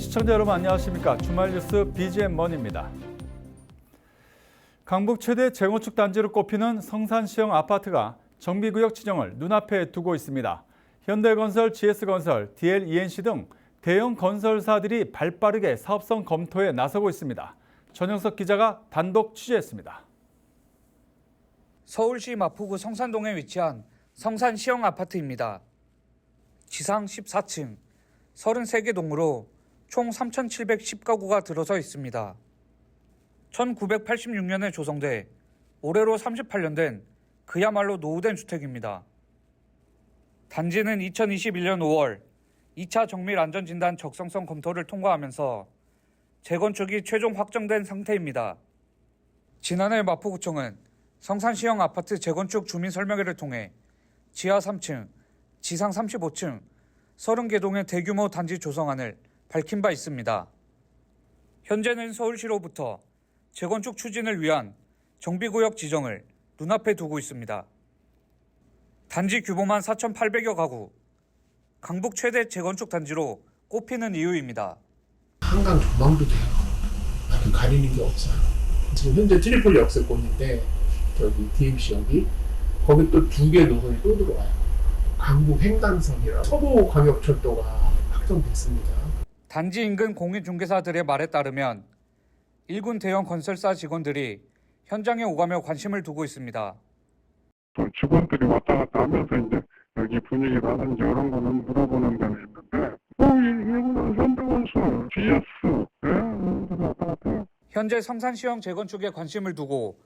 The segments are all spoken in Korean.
시청자 여러분 안녕하십니까. 주말 뉴스 BGMmon입니다. 강북 최대 재건축 단지로 꼽히는 성산시형 아파트가 정비구역 지정을 눈앞에 두고 있습니다. 현대건설, GS건설, DLENC 등 대형 건설사들이 발빠르게 사업성 검토에 나서고 있습니다. 전영석 기자가 단독 취재했습니다. 서울시 마포구 성산동에 위치한 성산시형 아파트입니다. 지상 14층, 33개 동으로 총 3,710가구가 들어서 있습니다. 1986년에 조성돼 올해로 38년 된 그야말로 노후된 주택입니다. 단지는 2021년 5월 2차 정밀 안전진단 적성성 검토를 통과하면서 재건축이 최종 확정된 상태입니다. 지난해 마포구청은 성산시형 아파트 재건축 주민설명회를 통해 지하 3층, 지상 35층, 30개 동의 대규모 단지 조성안을 밝힌 바 있습니다. 현재는 서울시로부터 재건축 추진을 위한 정비구역 지정을 눈앞에 두고 있습니다. 단지 규모만 4,800여 가구, 강북 최대 재건축 단지로 꼽히는 이유입니다. 한강 조망도 돼요. 아직 가리는 게 없어요. 지금 현재 트리폴리 역세권인데 저기 DMC역이 거기 또 2개 노선이 또 들어와요. 강북 횡단선이라 서부광역철도가 확정됐습니다. 단지 인근 공인중개사들의 말에 따르면 일군 대형 건설사 직원들이 현장에 오가며 관심을 두고 있습니다. 또 직원들이 왔다 갔다 하면서 이제 여기 분위기라든지 이런 거는 물어보는 데는 있는데 이거는 현대건설, GS 왔다 갔다 해요. 현재 성산시형 재건축에 관심을 두고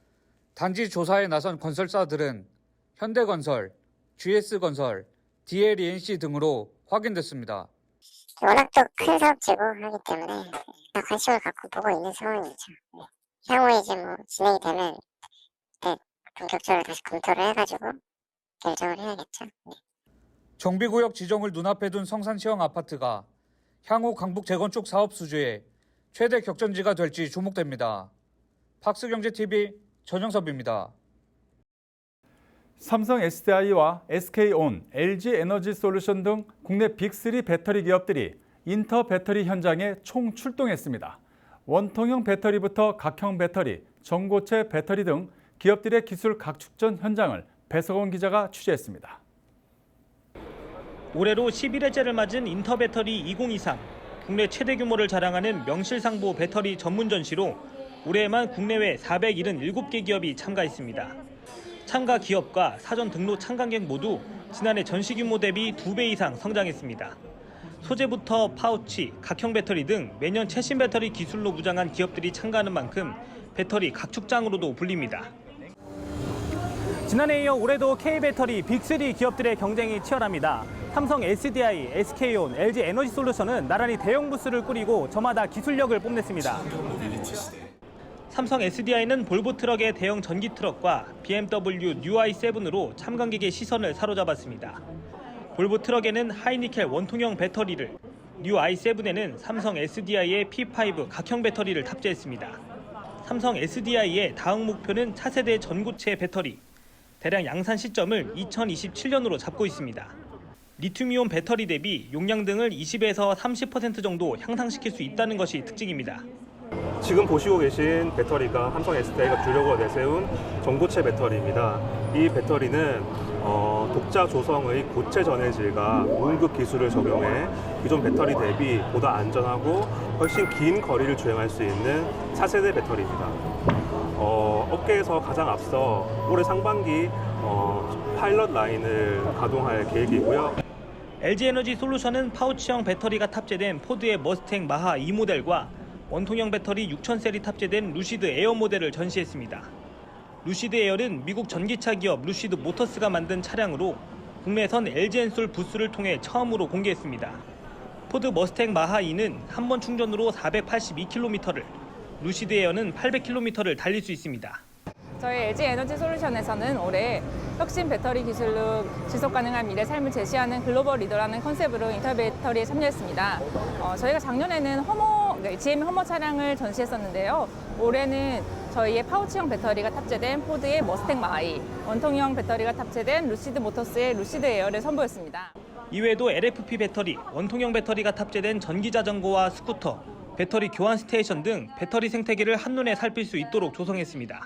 단지 조사에 나선 건설사들은 현대건설, GS건설, DLENC 등으로 확인됐습니다. 워낙 또 큰 사업체고 하기 때문에 관심을 갖고 보고 있는 상황이죠. 향후에 이제 뭐 진행이 되면 본격적으로 다시 검토를 해가지고 결정을 해야겠죠. 정비구역 지정을 눈앞에 둔 성산시형 아파트가 향후 강북 재건축 사업 수주의 최대 격전지가 될지 주목됩니다. 박스경제TV 전영섭입니다. 삼성 SDI와 SK온, LG에너지솔루션 등 국내 빅3 배터리 기업들이 인터 배터리 현장에 총 출동했습니다. 원통형 배터리부터 각형 배터리, 전고체 배터리 등 기업들의 기술 각축전 현장을 배석원 기자가 취재했습니다. 올해로 11회째를 맞은 인터 배터리 2023, 국내 최대 규모를 자랑하는 명실상부 배터리 전문 전시로 올해에만 국내외 477개 기업이 참가했습니다. 참가 기업과 사전 등록 참관객 모두 지난해 전시 규모 대비 2배 이상 성장했습니다. 소재부터 파우치, 각형 배터리 등 매년 최신 배터리 기술로 무장한 기업들이 참가하는 만큼 배터리 각축장으로도 불립니다. 지난해에 이어 올해도 K배터리 빅3 기업들의 경쟁이 치열합니다. 삼성 SDI, SK온, LG에너지솔루션은 나란히 대형 부스를 꾸리고 저마다 기술력을 뽐냈습니다. 삼성 SDI는 볼보 트럭의 대형 전기 트럭과 BMW 뉴 i7으로 참관객의 시선을 사로잡았습니다. 볼보 트럭에는 하이니켈 원통형 배터리를, 뉴 i7에는 삼성 SDI의 P5 각형 배터리를 탑재했습니다. 삼성 SDI의 다음 목표는 차세대 전고체 배터리, 대량 양산 시점을 2027년으로 잡고 있습니다. 리튬이온 배터리 대비 용량 등을 20에서 30% 정도 향상시킬 수 있다는 것이 특징입니다. 지금 보시고 계신 배터리가 삼성 SDI가 주력으로 내세운 전고체 배터리입니다. 이 배터리는 독자 조성의 고체 전해질과 무음극 기술을 적용해 기존 배터리 대비 보다 안전하고 훨씬 긴 거리를 주행할 수 있는 차세대 배터리입니다. 업계에서 가장 앞서 올해 상반기 파일럿 라인을 가동할 계획이고요. LG에너지솔루션은 파우치형 배터리가 탑재된 포드의 머스탱 마하 2 모델과 원통형 배터리 6000셀이 탑재된 루시드 에어 모델을 전시했습니다. 루시드 에어는 미국 전기차 기업 루시드 모터스가 만든 차량으로 국내선 LG엔솔 부스를 통해 처음으로 공개했습니다. 포드 머스탱 마하 2는 한 번 충전으로 482km를, 루시드 에어는 800km를 달릴 수 있습니다. 저희 LG에너지솔루션에서는 올해 혁신 배터리 기술로 지속가능한 미래 삶을 제시하는 글로벌 리더라는 컨셉으로 인터 배터리에 참여했습니다. 저희가 작년에는 GM 허머 차량을 전시했었는데요. 올해는 저희의 파우치형 배터리가 탑재된 포드의 머스탱 마하 2, 원통형 배터리가 탑재된 루시드 모터스의 루시드 에어를 선보였습니다. 이외에도 LFP 배터리, 원통형 배터리가 탑재된 전기자전거와 스쿠터, 배터리 교환 스테이션 등 배터리 생태계를 한눈에 살필 수 있도록 조성했습니다.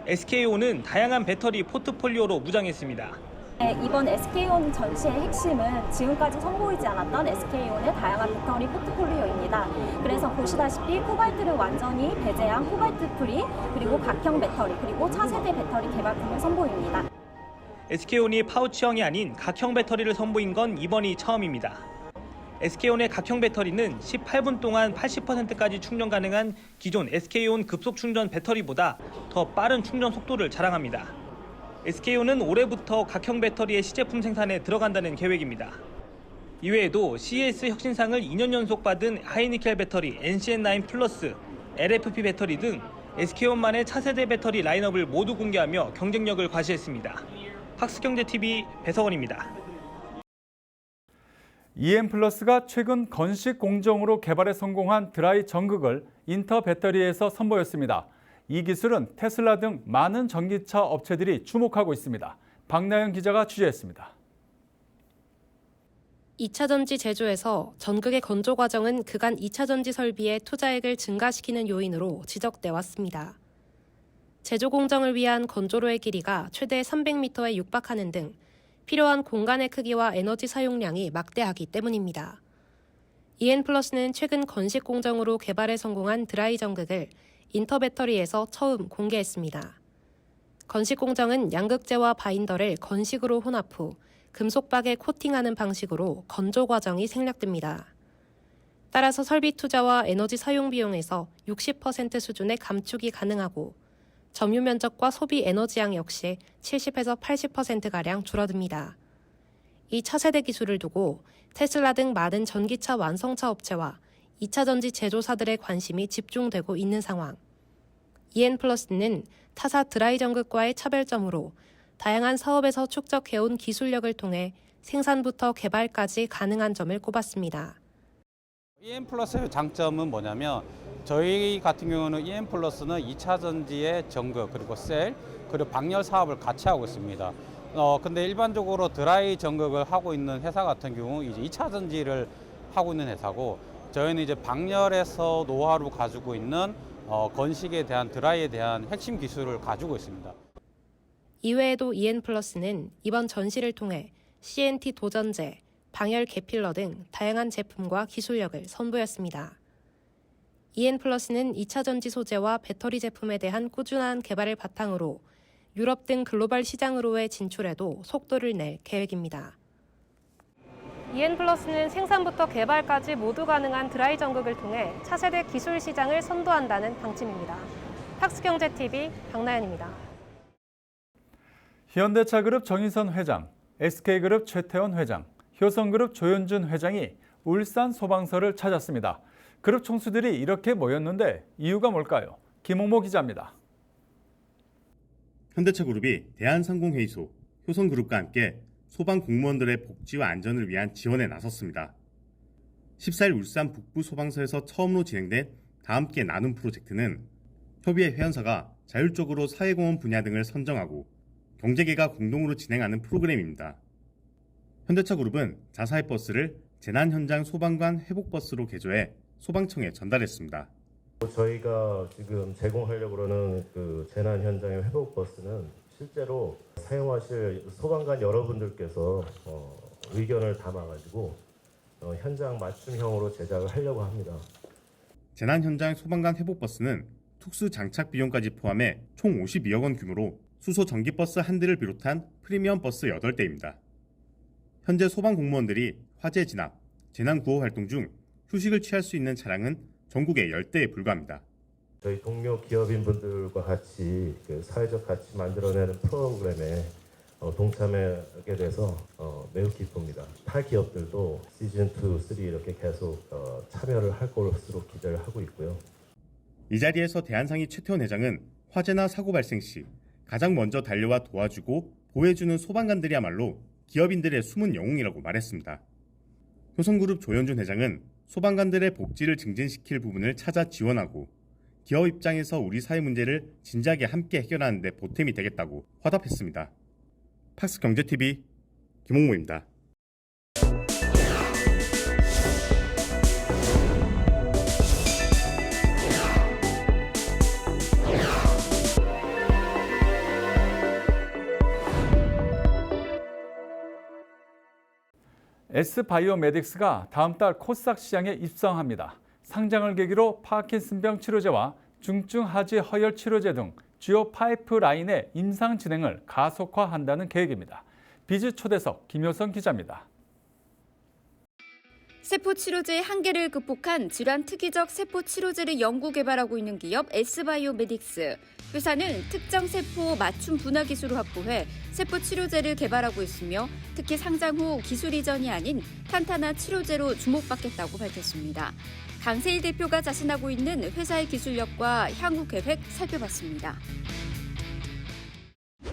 SK온은 다양한 배터리 포트폴리오로 무장했습니다. 이번 SK온 전시의 핵심은 지금까지 선보이지 않았던 SK온의 다양한 배터리 포트폴리오입니다. 그래서 보시다시피 코발트를 완전히 배제한 코발트 프리, 그리고 각형 배터리, 그리고 차세대 배터리 개발품을 선보입니다. SK온이 파우치형이 아닌 각형 배터리를 선보인 건 이번이 처음입니다. SK온의 각형 배터리는 18분 동안 80%까지 충전 가능한 기존 SK온 급속 충전 배터리보다 더 빠른 충전 속도를 자랑합니다. SK온은 올해부터 각형 배터리의 시제품 생산에 들어간다는 계획입니다. 이외에도 CES 혁신상을 2년 연속 받은 하이니켈 배터리 NCN9 플러스, LFP 배터리 등 SK온만의 차세대 배터리 라인업을 모두 공개하며 경쟁력을 과시했습니다. 팍스경제TV 배석원입니다. EM플러스가 최근 건식 공정으로 개발에 성공한 드라이 전극을 인터 배터리에서 선보였습니다. 이 기술은 테슬라 등 많은 전기차 업체들이 주목하고 있습니다. 박나영 기자가 취재했습니다. 2차전지 제조에서 전극의 건조 과정은 그간 2차전지 설비의 투자액을 증가시키는 요인으로 지적돼 왔습니다. 제조 공정을 위한 건조로의 길이가 최대 300m에 육박하는 등 필요한 공간의 크기와 에너지 사용량이 막대하기 때문입니다. EN플러스는 최근 건식 공정으로 개발에 성공한 드라이 전극을 인터 배터리에서 처음 공개했습니다. 건식 공정은 양극재와 바인더를 건식으로 혼합 후 금속박에 코팅하는 방식으로 건조 과정이 생략됩니다. 따라서 설비 투자와 에너지 사용 비용에서 60% 수준의 감축이 가능하고 점유 면적과 소비 에너지양 역시 70에서 80%가량 줄어듭니다. 이 차세대 기술을 두고 테슬라 등 많은 전기차 완성차 업체와 2차 전지 제조사들의 관심이 집중되고 있는 상황. EN플러스는 타사 드라이 전극과의 차별점으로 다양한 사업에서 축적해온 기술력을 통해 생산부터 개발까지 가능한 점을 꼽았습니다. EM플러스의 장점은 뭐냐면 저희 같은 경우는 EM플러스는 2차 전지의 전극 그리고 셀 그리고 방열 사업을 같이 하고 있습니다. 근데 일반적으로 드라이 전극을 하고 있는 회사 같은 경우 이제 2차 전지를 하고 있는 회사고 저희는 이제 방열에서 노하우를 가지고 있는 건식에 대한 드라이에 대한 핵심 기술을 가지고 있습니다. 이외에도 EN플러스는 이번 전시를 통해 CNT 도전제, 방열 개필러 등 다양한 제품과 기술력을 선보였습니다. EN플러스는 2차 전지 소재와 배터리 제품에 대한 꾸준한 개발을 바탕으로 유럽 등 글로벌 시장으로의 진출에도 속도를 낼 계획입니다. EN플러스는 생산부터 개발까지 모두 가능한 드라이 전극을 통해 차세대 기술 시장을 선도한다는 방침입니다. 팍스경제TV 박나연입니다. 현대차그룹 정인선 회장, SK그룹 최태원 회장, 효성그룹 조현준 회장이 울산 소방서를 찾았습니다. 그룹 총수들이 이렇게 모였는데 이유가 뭘까요? 김홍모 기자입니다. 현대차그룹이 대한상공회의소, 효성그룹과 함께 소방 공무원들의 복지와 안전을 위한 지원에 나섰습니다. 14일 울산 북부 소방서에서 처음으로 진행된 다함께 나눔 프로젝트는 협의회 회원사가 자율적으로 사회공헌 분야 등을 선정하고 경제계가 공동으로 진행하는 프로그램입니다. 현대차그룹은 자사의 버스를 재난 현장 소방관 회복버스로 개조해 소방청에 전달했습니다. 저희가 지금 제공하려고 하는 그 재난 현장의 회복 버스는 실제로 사용하실 소방관 여러분들께서 의견을 담아가지고 현장 맞춤형으로 제작을 하려고 합니다. 재난 현장 소방관 회복 버스는 특수 장착 비용까지 포함해 총 52억 원 규모로 수소 전기버스 1대를 비롯한 프리미엄 버스 8대입니다. 현재 소방 공무원들이 화재 진압, 재난 구호 활동 중 휴식을 취할 수 있는 차량은 전국에 10대에 불과합니다. 저희 동료 기업인분들과 같이 그 사회적 가치 만들어내는 프로그램에 동참하게 돼서 매우 기쁩니다. 타 기업들도 시즌2, 3 이렇게 계속 참여를 할 것으로 기대를 하고 있고요. 이 자리에서 대한상의 최태원 회장은 화재나 사고 발생 시 가장 먼저 달려와 도와주고 보호해주는 소방관들이야말로 기업인들의 숨은 영웅이라고 말했습니다. 효성그룹 조현준 회장은 소방관들의 복지를 증진시킬 부분을 찾아 지원하고 기업 입장에서 우리 사회 문제를 진지하게 함께 해결하는 데 보탬이 되겠다고 화답했습니다. 팍스경제TV 김홍모입니다. S바이오메딕스가 다음 달 코스닥 시장에 입성합니다. 상장을 계기로 파킨슨병 치료제와 중증 하지 허혈 치료제 등 주요 파이프라인의 임상 진행을 가속화한다는 계획입니다. 비즈 초대석 김효선 기자입니다. 세포치료제의 한계를 극복한 질환 특이적 세포치료제를 연구 개발하고 있는 기업 S바이오메딕스. 회사는 특정 세포 맞춤 분화 기술을 확보해 세포치료제를 개발하고 있으며 특히 상장 후 기술 이전이 아닌 탄탄한 치료제로 주목받겠다고 밝혔습니다. 강세일 대표가 자신하고 있는 회사의 기술력과 향후 계획 살펴봤습니다.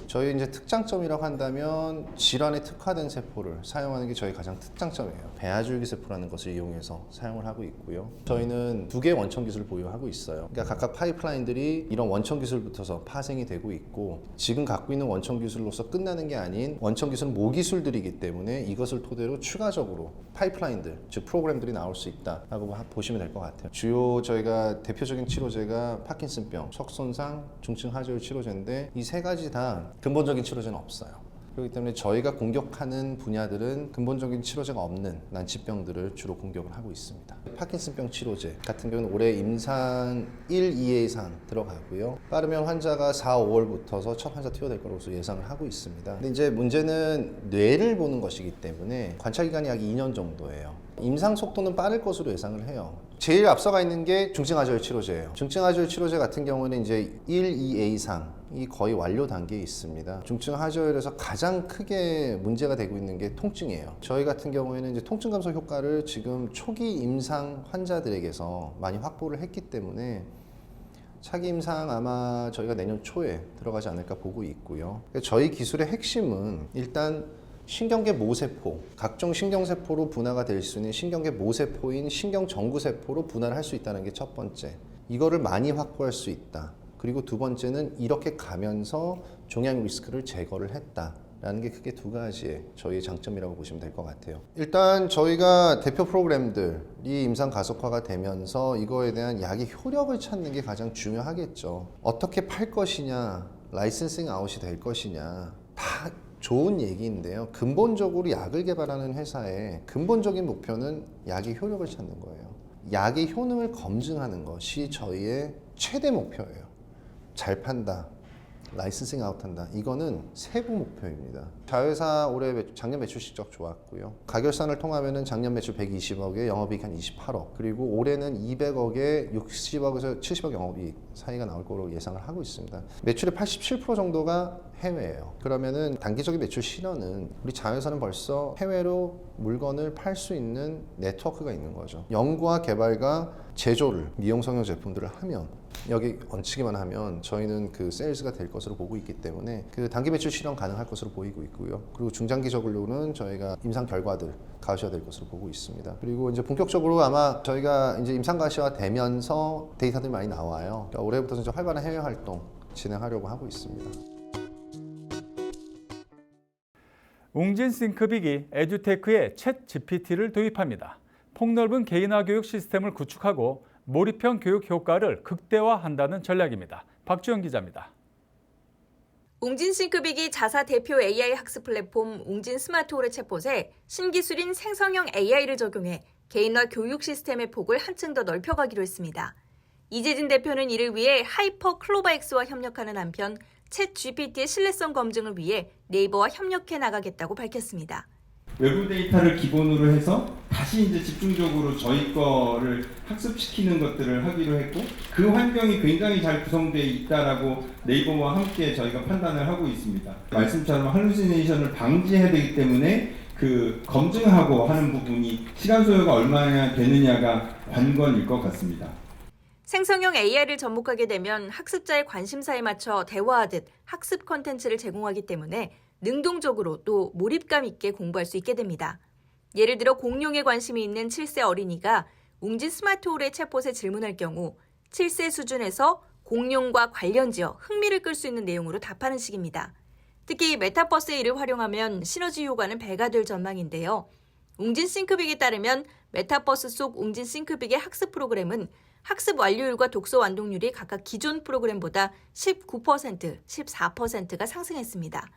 저희 이제 특장점이라고 한다면 질환에 특화된 세포를 사용하는 게 저희 가장 특장점이에요. 배아줄기 세포라는 것을 이용해서 사용을 하고 있고요. 저희는 2개의 원천 기술을 보유하고 있어요. 그러니까 각각 파이프라인들이 이런 원천 기술부터서 파생이 되고 있고 지금 갖고 있는 원천 기술로서 끝나는 게 아닌 원천 기술은 모기술들이기 때문에 이것을 토대로 추가적으로 파이프라인들, 즉 프로그램들이 나올 수 있다라고 보시면 될 것 같아요. 주요 저희가 대표적인 치료제가 파킨슨병, 석손상, 중증 하지혈 치료제인데 이 세 가지 다 근본적인 치료제는 없어요. 그렇기 때문에 저희가 공격하는 분야들은 근본적인 치료제가 없는 난치병들을 주로 공격을 하고 있습니다. 파킨슨병 치료제 같은 경우는 올해 임상 1, 2회 이상 들어가고요. 빠르면 환자가 4, 5월부터서 첫 환자 투여될 것으로 예상을 하고 있습니다. 근데 이제 문제는 뇌를 보는 것이기 때문에 관찰 기간이 약 2년 정도예요. 임상 속도는 빠를 것으로 예상을 해요. 제일 앞서가 있는 게 중증 하지혈 치료제예요. 중증 하지혈 치료제 같은 경우는 이제 1, 2회 이상이 거의 완료 단계에 있습니다. 중증 하지혈에서 가장 크게 문제가 되고 있는 게 통증이에요. 저희 같은 경우에는 이제 통증 감소 효과를 지금 초기 임상 환자들에게서 많이 확보를 했기 때문에 차기 임상 아마 저희가 내년 초에 들어가지 않을까 보고 있고요. 저희 기술의 핵심은 일단 신경계 모세포, 각종 신경세포로 분화가 될 수 있는 신경계 모세포인 신경전구세포로 분화를 할 수 있다는 게 첫 번째. 이거를 많이 확보할 수 있다. 그리고 두 번째는 이렇게 가면서 종양 리스크를 제거를 했다라는 게 크게 두 가지의 저희의 장점이라고 보시면 될 것 같아요. 일단 저희가 대표 프로그램들이 임상 가속화가 되면서 이거에 대한 약의 효력을 찾는 게 가장 중요하겠죠. 어떻게 팔 것이냐, 라이센싱 아웃이 될 것이냐, 다 좋은 얘기인데요. 근본적으로 약을 개발하는 회사의 근본적인 목표는 약의 효력을 찾는 거예요. 약의 효능을 검증하는 것이 저희의 최대 목표예요. 잘 판다, 라이센싱 아웃한다. 이거는 세부 목표입니다. 자회사 올해 작년 매출 실적 좋았고요. 가결산을 통하면은 작년 매출 120억에 영업이익 한 28억. 그리고 올해는 200억에 60억에서 70억 영업이익 사이가 나올 거로 예상을 하고 있습니다. 매출의 87% 정도가 해외예요. 그러면은 단기적인 매출 실현은 우리 자회사는 벌써 해외로 물건을 팔 수 있는 네트워크가 있는 거죠. 연구와 개발과 제조를 미용성형 제품들을 하면 여기 얹히기만 하면 저희는 그 세일즈가 될 것으로 보고 있기 때문에 그 단기 매출 실현 가능할 것으로 보이고 있고요. 그리고 중장기적으로는 저희가 임상 결과들 가시화 될 것으로 보고 있습니다. 그리고 이제 본격적으로 아마 저희가 이제 임상 가시화 되면서 데이터들이 많이 나와요. 그러니까 올해부터 이제 활발한 해외 활동 진행하려고 하고 있습니다. 웅진 싱크빅이 에듀테크에 챗 GPT를 도입합니다. 폭넓은 개인화 교육 시스템을 구축하고 몰입형 교육 효과를 극대화한다는 전략입니다. 박주영 기자입니다. 웅진 싱크빅이 자사 대표 AI 학습 플랫폼 웅진 스마트홀의 챗봇에 신기술인 생성형 AI를 적용해 개인화 교육 시스템의 폭을 한층 더 넓혀가기로 했습니다. 이재진 대표는 이를 위해 하이퍼 클로바엑스와 협력하는 한편 챗 GPT의 신뢰성 검증을 위해 네이버와 협력해 나가겠다고 밝혔습니다. 외부 데이터를 기본으로 해서 다시 이제 집중적으로 저희 거를 학습시키는 것들을 하기로 했고 그 환경이 굉장히 잘 구성되어 있다라고 네이버와 함께 저희가 판단을 하고 있습니다. 말씀처럼 할루시네이션을 방지해야 되기 때문에 그 검증하고 하는 부분이 시간 소요가 얼마나 되느냐가 관건일 것 같습니다. 생성형 AI를 접목하게 되면 학습자의 관심사에 맞춰 대화하듯 학습 콘텐츠를 제공하기 때문에 능동적으로 또 몰입감 있게 공부할 수 있게 됩니다. 예를 들어 공룡에 관심이 있는 7세 어린이가 웅진 스마트홀의 챗봇에 질문할 경우 7세 수준에서 공룡과 관련지어 흥미를 끌 수 있는 내용으로 답하는 식입니다. 특히 메타버스의 이를 활용하면 시너지 효과는 배가 될 전망인데요. 웅진 싱크빅에 따르면 메타버스 속 웅진 싱크빅의 학습 프로그램은 학습 완료율과 독서 완독률이 각각 기존 프로그램보다 19%, 14%가 상승했습니다.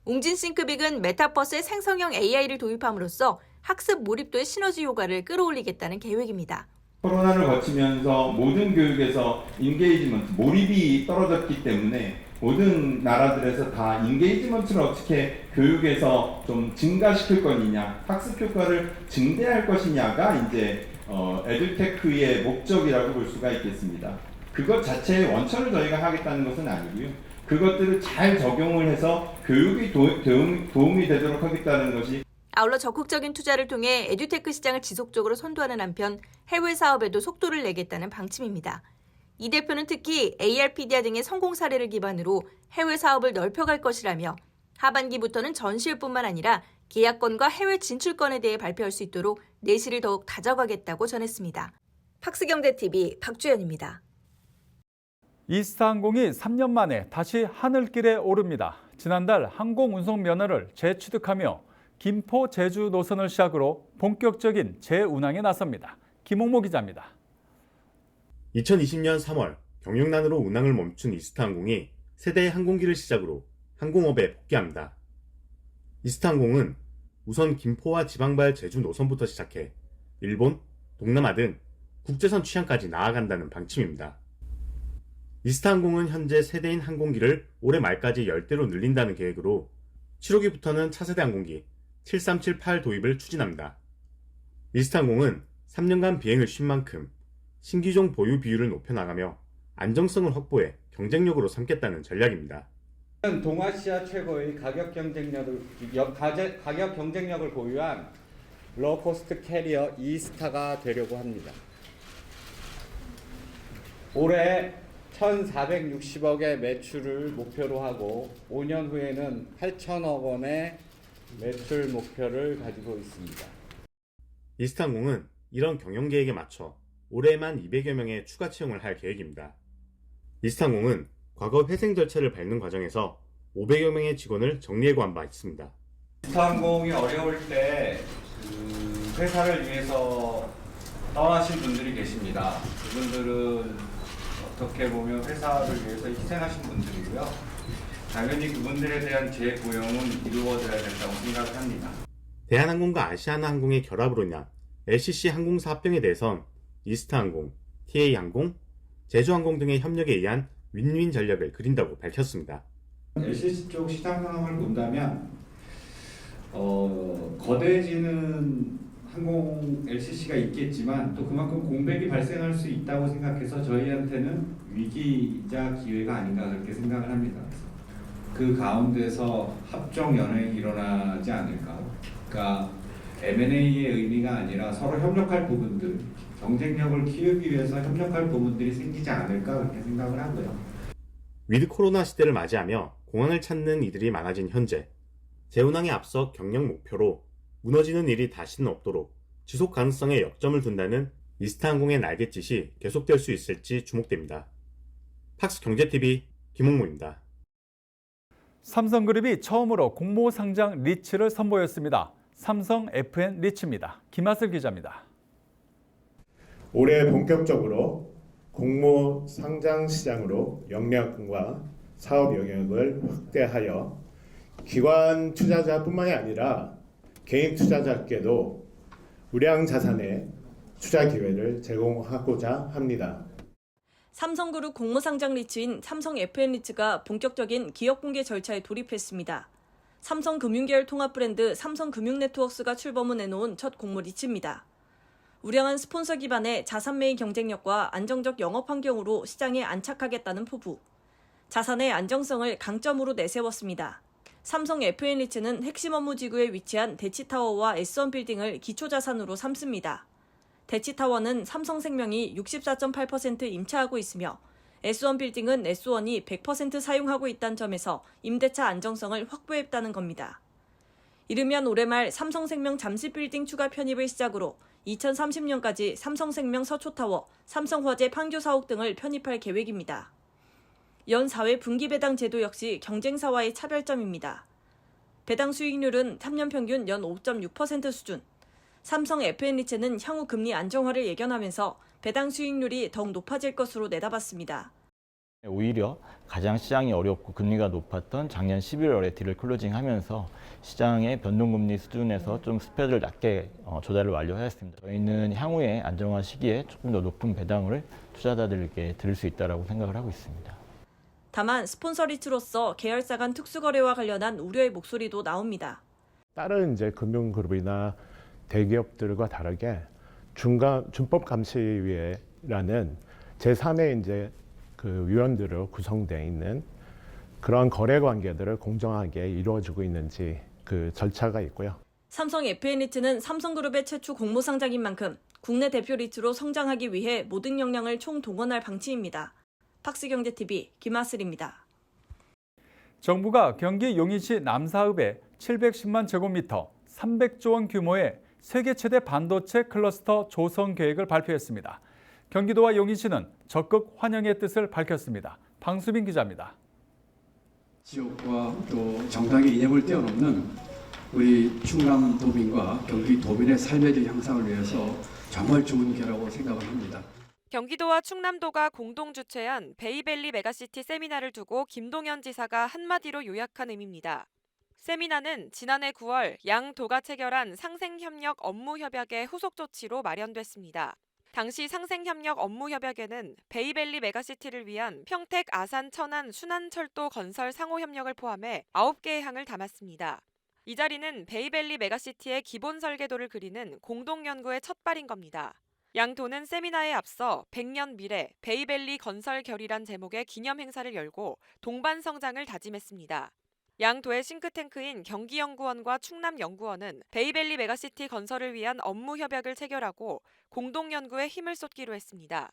웅진 싱크빅은 메타버스에 생성형 AI를 도입함으로써 학습 몰입도의 시너지 효과를 끌어올리겠다는 계획입니다. 코로나를 거치면서 모든 교육에서 인게이지먼트, 몰입이 떨어졌기 때문에 모든 나라들에서 다 인게이지먼트를 어떻게 교육에서 좀 증가시킬 것이냐, 학습 효과를 증대할 것이냐가 이제 에듀테크의 목적이라고 볼 수가 있겠습니다. 그것 자체의 원천을 저희가 하겠다는 것은 아니고요. 그것들을 잘 적용을 해서 교육이 도움이 되도록 하겠다는 것이. 아울러 적극적인 투자를 통해 에듀테크 시장을 지속적으로 선도하는 한편 해외 사업에도 속도를 내겠다는 방침입니다. 이 대표는 특히 ARPDR 등의 성공 사례를 기반으로 해외 사업을 넓혀갈 것이라며 하반기부터는 전시회뿐만 아니라 계약건과 해외 진출건에 대해 발표할 수 있도록 내실을 더욱 다져가겠다고 전했습니다. 팍스경제TV 박주연입니다. 이스타항공이 3년 만에 다시 하늘길에 오릅니다. 지난달 항공운송 면허를 재취득하며 김포, 제주 노선을 시작으로 본격적인 재운항에 나섭니다. 김홍모 기자입니다. 2020년 3월 경영난으로 운항을 멈춘 이스타항공이 세대의 항공기를 시작으로 항공업에 복귀합니다. 이스타항공은 우선 김포와 지방발 제주 노선부터 시작해 일본, 동남아 등 국제선 취항까지 나아간다는 방침입니다. 이스타항공은 현재 세대인 항공기를 올해 말까지 10대로 늘린다는 계획으로 7호기부터는 차세대 항공기 7378 도입을 추진합니다. 이스타항공은 3년간 비행을 쉰 만큼 신기종 보유 비율을 높여나가며 안정성을 확보해 경쟁력으로 삼겠다는 전략입니다. 동아시아 최고의 가격 경쟁력을 보유한 로우코스트 캐리어 이스타가 되려고 합니다. 올해 1,460억의 매출을 목표로 하고 5년 후에는 8천억 원의 매출 목표를 가지고 있습니다. 이스타항공은 이런 경영 계획에 맞춰 올해만 200여 명의 추가 채용을 할 계획입니다. 이스타항공은 과거 회생 절차를 밟는 과정에서 500여 명의 직원을 정리해고한 바 있습니다. 이스타항공이 어려울 때 회사를 위해서 떠나신 분들이 계십니다. 그분들은 어떻게 보면 회사를 위해서 희생하신 분들이고요. 당연히 그분들에 대한 재고용은 이루어져야 된다고 생각합니다. 대한항공과 아시아나항공의 결합으로 인한 LCC 항공사 합병에 대해선 이스타항공, TA항공, 제주항공 등의 협력에 의한 윈윈 전략을 그린다고 밝혔습니다. LCC 쪽 시장 상황을 본다면 거대해지는 항공 LCC가 있겠지만 또 그만큼 공백이 발생할 수 있다고 생각해서 저희한테는 위기이자 기회가 아닌가 그렇게 생각을 합니다. 그 가운데서 합종 연행이 일어나지 않을까. 그러니까 M&A의 의미가 아니라 서로 협력할 부분들, 경쟁력을 키우기 위해서 협력할 부분들이 생기지 않을까 그렇게 생각을 하고요. 위드 코로나 시대를 맞이하며 공항을 찾는 이들이 많아진 현재, 재운항에 앞서 경영 목표로 무너지는 일이 다시는 없도록 지속 가능성에 역점을 둔다는 이스타항공의 날갯짓이 계속될 수 있을지 주목됩니다. 팍스경제TV 김홍모입니다. 삼성그룹이 처음으로 공모 상장 리츠를 선보였습니다. 삼성 FN 리츠입니다. 김하슬 기자입니다. 올해 본격적으로 공모 상장 시장으로 역량과 사업 영역을 확대하여 기관 투자자뿐만이 아니라 개인 투자자께도 우량 자산의 투자 기회를 제공하고자 합니다. 삼성그룹 공모상장 리츠인 삼성 FN 리츠가 본격적인 기업 공개 절차에 돌입했습니다. 삼성금융계열 통합 브랜드 삼성금융네트워크스가 출범 후 내놓은 첫 공모 리츠입니다. 우량한 스폰서 기반의 자산 매입 경쟁력과 안정적 영업 환경으로 시장에 안착하겠다는 포부. 자산의 안정성을 강점으로 내세웠습니다. 삼성 FN 리츠는 핵심 업무 지구에 위치한 대치타워와 S1 빌딩을 기초자산으로 삼습니다. 대치타워는 삼성생명이 64.8% 임차하고 있으며 S1 빌딩은 S1이 100% 사용하고 있다는 점에서 임대차 안정성을 확보했다는 겁니다. 이르면 올해 말 삼성생명 잠실 빌딩 추가 편입을 시작으로 2030년까지 삼성생명 서초타워, 삼성화재 판교 사옥 등을 편입할 계획입니다. 연 4회 분기 배당 제도 역시 경쟁사와의 차별점입니다. 배당 수익률은 3년 평균 연 5.6% 수준. 삼성 FN 리츠는 향후 금리 안정화를 예견하면서 배당 수익률이 더욱 높아질 것으로 내다봤습니다. 오히려 가장 시장이 어렵고 금리가 높았던 작년 11월에 딜을 클로징하면서 시장의 변동금리 수준에서 좀 스프레드를 낮게 조달을 완료하였습니다. 저희는 향후에 안정화 시기에 조금 더 높은 배당을 투자자들에게 드릴 수 있다고 생각을 하고 있습니다. 다만 스폰서 리츠로서 계열사 간 특수거래와 관련한 우려의 목소리도 나옵니다. 다른 이제 금융그룹이나 대기업들과 다르게 준법감시위회라는 제3의 이제 그 위원들로 구성되어 있는 그러한 거래 관계들을 공정하게 이루어지고 있는지 그 절차가 있고요. 삼성 FN리츠는 삼성그룹의 최초 공모상장인 만큼 국내 대표 리츠로 성장하기 위해 모든 역량을 총동원할 방침입니다. 팍스경제TV 김하슬입니다. 정부가 경기 용인시 남사읍에 710만 제곱미터, 300조 원 규모의 세계 최대 반도체 클러스터 조성 계획을 발표했습니다. 경기도와 용인시는 적극 환영의 뜻을 밝혔습니다. 방수빈 기자입니다. 지역과 또 정당의 이념을 뛰어넘는 우리 충남 도민과 경기 도민의 삶의 질 향상을 위해서 정말 좋은 기회라고 생각을 합니다. 경기도와 충남도가 공동 주최한 베이밸리 메가시티 세미나를 두고 김동연 지사가 한마디로 요약한 의미입니다. 세미나는 지난해 9월 양 도가 체결한 상생협력 업무협약의 후속 조치로 마련됐습니다. 당시 상생협력 업무협약에는 베이밸리 메가시티를 위한 평택, 아산, 천안, 순환철도 건설 상호협력을 포함해 9개의 항을 담았습니다. 이 자리는 베이밸리 메가시티의 기본 설계도를 그리는 공동연구의 첫 발인 겁니다. 양 도는 세미나에 앞서 100년 미래 베이밸리 건설 결의란 제목의 기념 행사를 열고 동반 성장을 다짐했습니다. 양 도의 싱크탱크인 경기연구원과 충남연구원은 베이밸리 메가시티 건설을 위한 업무 협약을 체결하고 공동연구에 힘을 쏟기로 했습니다.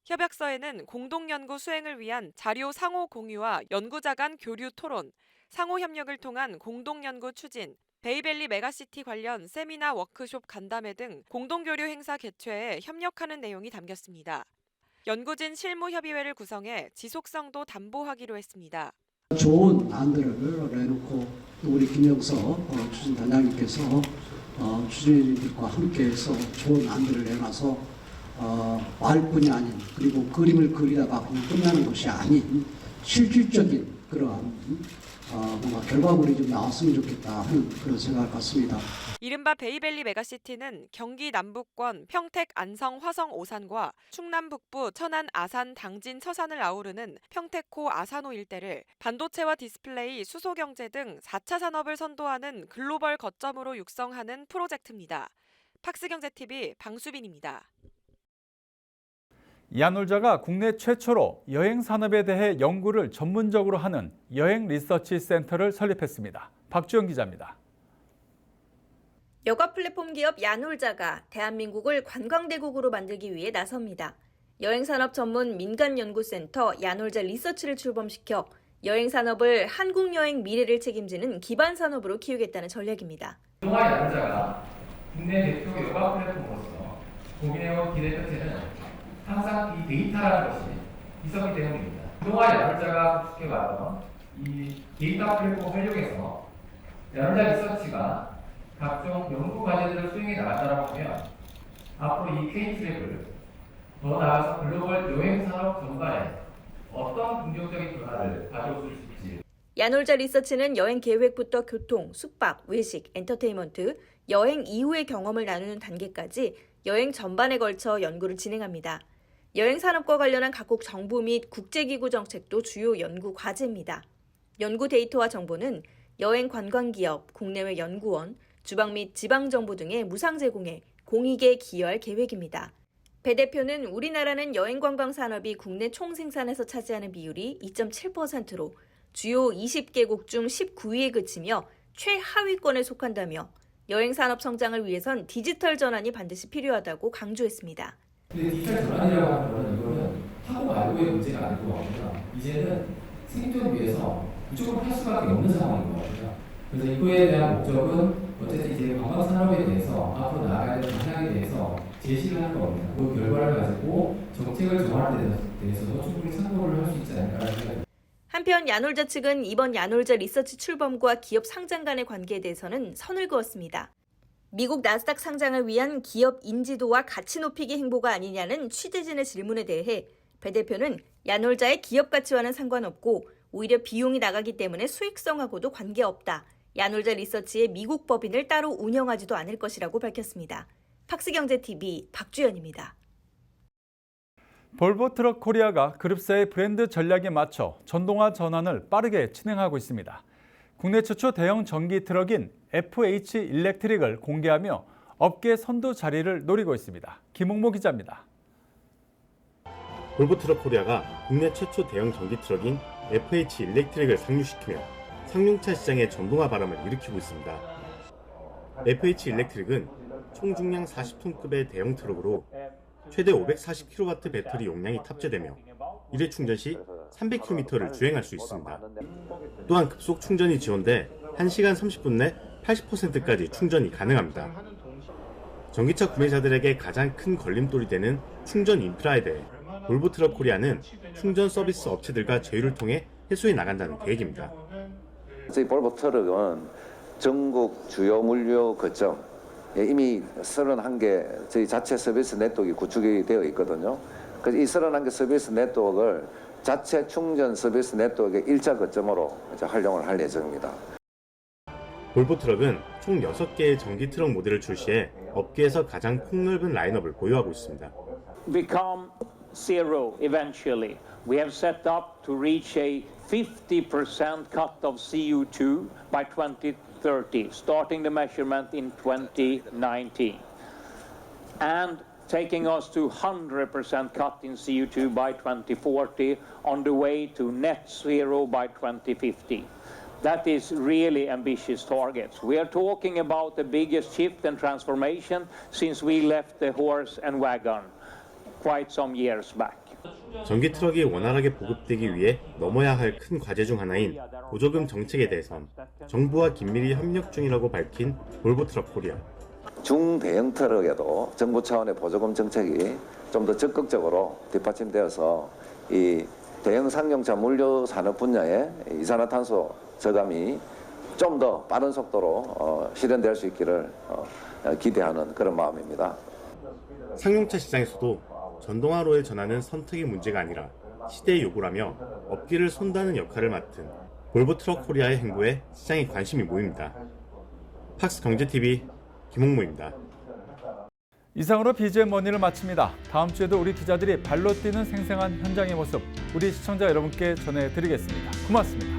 협약서에는 공동연구 수행을 위한 자료 상호 공유와 연구자 간 교류 토론, 상호 협력을 통한 공동연구 추진, 베이밸리 메가시티 관련 세미나 워크숍 간담회 등 공동교류 행사 개최에 협력하는 내용이 담겼습니다. 연구진 실무협의회를 구성해 지속성도 담보하기로 했습니다. 좋은 안들을 내놓고 우리 김영석 추진단장님께서 추진인들과 함께해서 좋은 안들을 내놔서 말뿐이 아닌 그리고 그림을 그리다가 그냥 끝나는 것이 아닌 실질적인 그러한 뭔가 결과물이 좀 나왔으면 좋겠다 하는 그런 생각을 갖습니다. 이른바 베이밸리 메가시티는 경기 남북권 평택, 안성, 화성, 오산과 충남 북부 천안, 아산, 당진, 서산을 아우르는 평택호, 아산호 일대를 반도체와 디스플레이, 수소경제 등 4차 산업을 선도하는 글로벌 거점으로 육성하는 프로젝트입니다. 팍스경제TV 방수빈입니다. 야놀자가 국내 최초로 여행 산업에 대해 연구를 전문적으로 하는 여행 리서치 센터를 설립했습니다. 박주영 기자입니다. 여가 플랫폼 기업 야놀자가 대한민국을 관광대국으로 만들기 위해 나섭니다. 여행산업 전문 민간연구센터 야놀자 리서치를 출범시켜 여행산업을 한국 여행 미래를 책임지는 기반 산업으로 키우겠다는 전략입니다. 그동안 야놀자가 국내 대표 여가 플랫폼으로서 고민해온 기대 끝에는 항상 이 데이터라는 것이 있었기 때문입니다. 그동안 야놀자가 구축해왔던 이 데이터 플랫폼 활용해서 야놀자 리서치가 각종 연구 과제들을 수행해 나간다고 하면 앞으로 이 K트랩을 더 나아가서 글로벌 여행 산업 전반에 어떤 긍정적인 변화를 가져올 수 있을지. 야놀자 리서치는 여행 계획부터 교통, 숙박, 외식, 엔터테인먼트, 여행 이후의 경험을 나누는 단계까지 여행 전반에 걸쳐 연구를 진행합니다. 여행 산업과 관련한 각국 정부 및 국제기구 정책도 주요 연구 과제입니다. 연구 데이터와 정보는 여행 관광기업, 국내외 연구원, 주방 및 지방정부 등에 무상 제공해 공익에 기여할 계획입니다. 배 대표는 우리나라는 여행관광 산업이 국내 총생산에서 차지하는 비율이 2.7%로 주요 20개국 중 19위에 그치며 최하위권에 속한다며 여행산업 성장을 위해선 디지털 전환이 반드시 필요하다고 강조했습니다. 근데 디지털 전환이라고 하는 거는 이거는 하고 말고의 문제가 아니고 말이야. 이제는 생존을 위해서 무조건 할 수밖에 없는 상황인 거거든요. 그래서 이거에 대한 목적은 어쨌든 이제 관광 산업에 대해서 앞으로 나아가야 될 방향에 대해서 제시를 하는 겁니다. 그 결과를 가지고 정책을 정하는 데 대해서도 충분히 참고를 할 수 있지 않을까라는 생각이. 한편 야놀자 측은 이번 야놀자 리서치 출범과 기업 상장 간의 관계에 대해서는 선을 그었습니다. 미국 나스닥 상장을 위한 기업 인지도와 가치 높이기 행보가 아니냐는 취재진의 질문에 대해 배 대표는 야놀자의 기업 가치와는 상관없고 오히려 비용이 나가기 때문에 수익성하고도 관계없다. 야놀자 리서치의 미국 법인을 따로 운영하지도 않을 것이라고 밝혔습니다. 팍스경제TV 박주연입니다. 볼보 트럭 코리아가 그룹사의 브랜드 전략에 맞춰 전동화 전환을 빠르게 진행하고 있습니다. 국내 최초 대형 전기 트럭인 FH 일렉트릭을 공개하며 업계 선두 자리를 노리고 있습니다. 김홍모 기자입니다. 볼보 트럭 코리아가 국내 최초 대형 전기 트럭인 FH 일렉트릭을 상륙시키며 상용차 시장의 전동화 바람을 일으키고 있습니다. FH 일렉트릭은 총 중량 40톤급의 대형 트럭으로 최대 540kW 배터리 용량이 탑재되며 1회 충전 시 300km를 주행할 수 있습니다. 또한 급속 충전이 지원돼 1시간 30분 내 80%까지 충전이 가능합니다. 전기차 구매자들에게 가장 큰 걸림돌이 되는 충전 인프라에 대해 볼보 트럭 코리아는 충전 서비스 업체들과 제휴를 통해 해소해 나간다는 계획입니다. 저희 볼보 트럭은 전국 주요 물류 거점 이미 31개 저희 자체 서비스 네트워크가 구축이 되어 있거든요. 그래서 이 31개 서비스 네트워크를 자체 충전 서비스 네트워크의 1차 거점으로 활용을 할 예정입니다. 볼보 트럭은 총 6개의 전기 트럭 모델을 출시해 업계에서 가장 폭넓은 라인업을 보유하고 있습니다. Become zero eventually. We have set up to reach a 50% cut of CO2 by 2030, starting the measurement in 2019, and taking us to 100% cut in CO2 by 2040, on the way to net zero by 2050. That is really ambitious targets. We are talking about the biggest shift and transformation since we left the horse and wagon quite some years back. 전기 트럭이 원활하게 보급되기 위해 넘어야 할 큰 과제 중 하나인 보조금 정책에 대해선 정부와 긴밀히 협력 중이라고 밝힌 볼보 트럭 코리아. 중대형 트럭에도 정부 차원의 보조금 정책이 좀 더 적극적으로 뒷받침되어서 이 대형 상용차 물류 산업 분야의 이산화탄소 저감이 좀 더 빠른 속도로 실현될 수 있기를 기대하는 그런 마음입니다. 상용차 시장에서도 전동화로의 전환은 선택의 문제가 아니라 시대의 요구라며 업계를 손다는 역할을 맡은 볼보 트럭 코리아의 행보에 시장에 관심이 모입니다. 팍스 경제TV 김홍모입니다. 이상으로 BGM 머니를 마칩니다. 다음 주에도 우리 기자들이 발로 뛰는 생생한 현장의 모습 우리 시청자 여러분께 전해드리겠습니다. 고맙습니다.